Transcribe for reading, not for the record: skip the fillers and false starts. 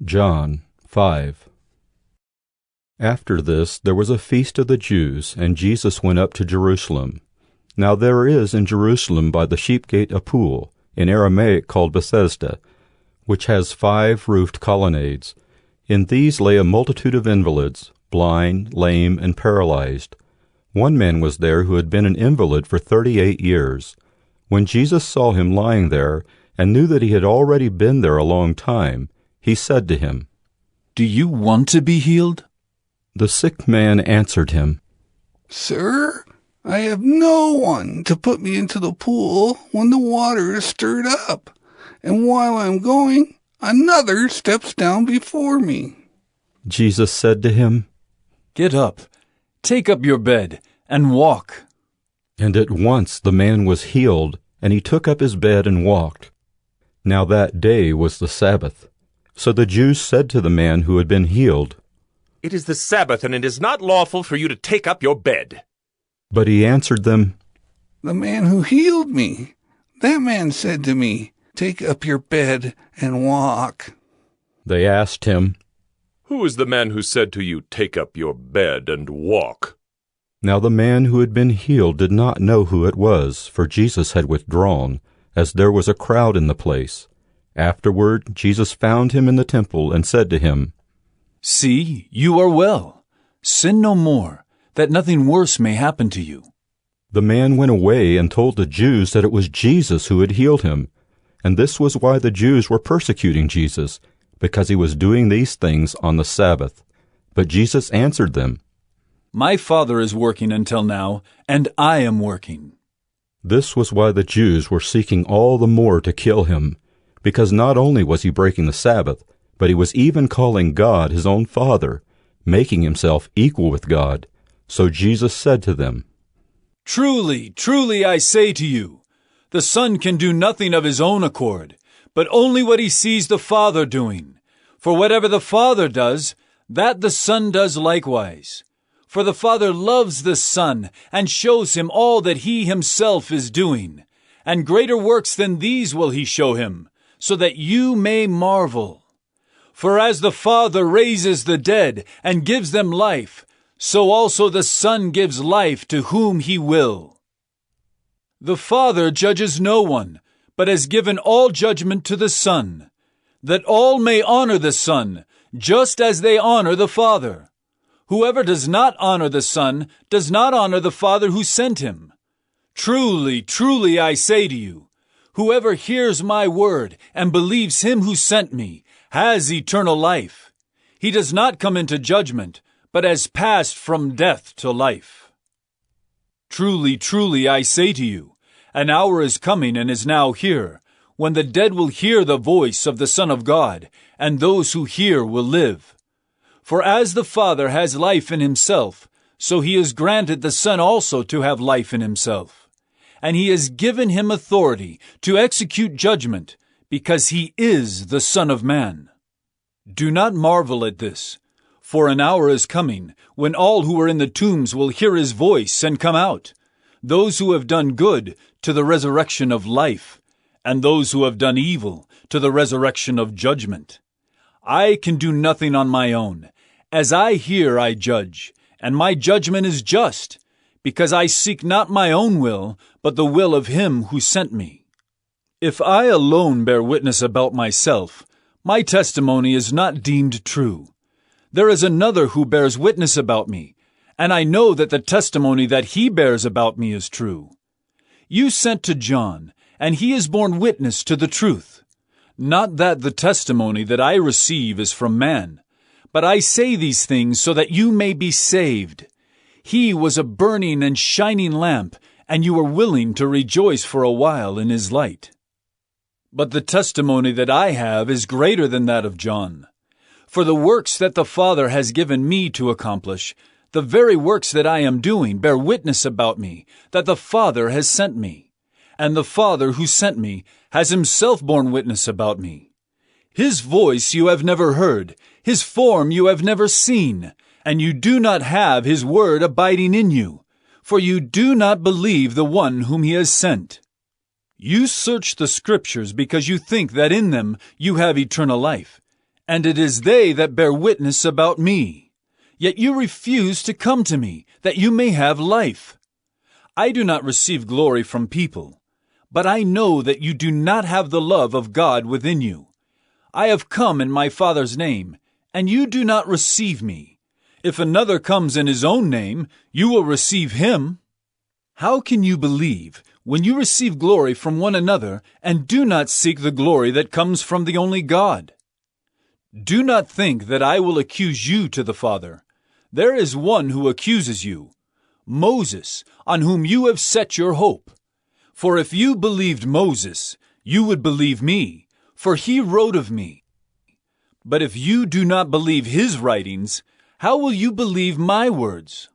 John 5. After this there was a feast of the Jews, and Jesus went up to Jerusalem. Now there is in Jerusalem by the sheep gate a pool, in Aramaic called Bethesda, which has 5 roofed colonnades. In these lay a multitude of invalids, blind, lame, and paralyzed. One man was there who had been an invalid for 38 years. When Jesus saw him lying there, and knew that he had already been there a long time, he said to him, "Do you want to be healed?" The sick man answered him, "Sir, I have no one to put me into the pool when the water is stirred up, and while I'm going, another steps down before me." Jesus said to him, "Get up, take up your bed, and walk." And at once the man was healed, and he took up his bed and walked. Now that day was the Sabbath. So the Jews said to the man who had been healed, "It is the Sabbath, and it is not lawful for you to take up your bed." But he answered them, "The man who healed me, that man said to me, 'Take up your bed and walk.'" They asked him, "Who is the man who said to you, 'Take up your bed and walk'?" Now the man who had been healed did not know who it was, for Jesus had withdrawn, as there was a crowd in the place. Afterward Jesus found him in the temple and said to him, "See, you are well. Sin no more, that nothing worse may happen to you." The man went away and told the Jews that it was Jesus who had healed him. And this was why the Jews were persecuting Jesus, because he was doing these things on the Sabbath. But Jesus answered them, "My Father is working until now, and I am working." This was why the Jews were seeking all the more to kill him, because not only was he breaking the Sabbath, but he was even calling God his own Father, making himself equal with God. So Jesus said to them, "Truly, truly I say to you, the Son can do nothing of his own accord, but only what he sees the Father doing. For whatever the Father does, that the Son does likewise. For the Father loves the Son, and shows him all that he himself is doing. And greater works than these will he show him, so that you may marvel. For as the Father raises the dead and gives them life, so also the Son gives life to whom he will. The Father judges no one, but has given all judgment to the Son, that all may honor the Son, just as they honor the Father. Whoever does not honor the Son does not honor the Father who sent him. Truly, truly I say to you, whoever hears my word and believes him who sent me has eternal life. He does not come into judgment, but has passed from death to life. Truly, truly I say to you, an hour is coming and is now here, when the dead will hear the voice of the Son of God, and those who hear will live. For as the Father has life in himself, so he has granted the Son also to have life in himself. And he has given him authority to execute judgment, because he is the Son of Man. Do not marvel at this, for an hour is coming when all who are in the tombs will hear his voice and come out, those who have done good to the resurrection of life, and those who have done evil to the resurrection of judgment. I can do nothing on my own. As I hear, I judge, and my judgment is just, because I seek not my own will, but the will of him who sent me. If I alone bear witness about myself, my testimony is not deemed true. There is another who bears witness about me, and I know that the testimony that he bears about me is true. You sent to John, and he has borne witness to the truth. Not that the testimony that I receive is from man, but I say these things so that you may be saved. He was a burning and shining lamp, and you were willing to rejoice for a while in his light. But the testimony that I have is greater than that of John. For the works that the Father has given me to accomplish, the very works that I am doing, bear witness about me, that the Father has sent me. And the Father who sent me has himself borne witness about me. His voice you have never heard, his form you have never seen, and you do not have his word abiding in you, for you do not believe the one whom he has sent. You search the Scriptures because you think that in them you have eternal life, and it is they that bear witness about me. Yet you refuse to come to me, that you may have life. I do not receive glory from people, but I know that you do not have the love of God within you. I have come in my Father's name, and you do not receive me. If another comes in his own name, you will receive him. How can you believe when you receive glory from one another and do not seek the glory that comes from the only God? Do not think that I will accuse you to the Father. There is one who accuses you, Moses, on whom you have set your hope. For if you believed Moses, you would believe me, for he wrote of me. But if you do not believe his writings, how will you believe my words?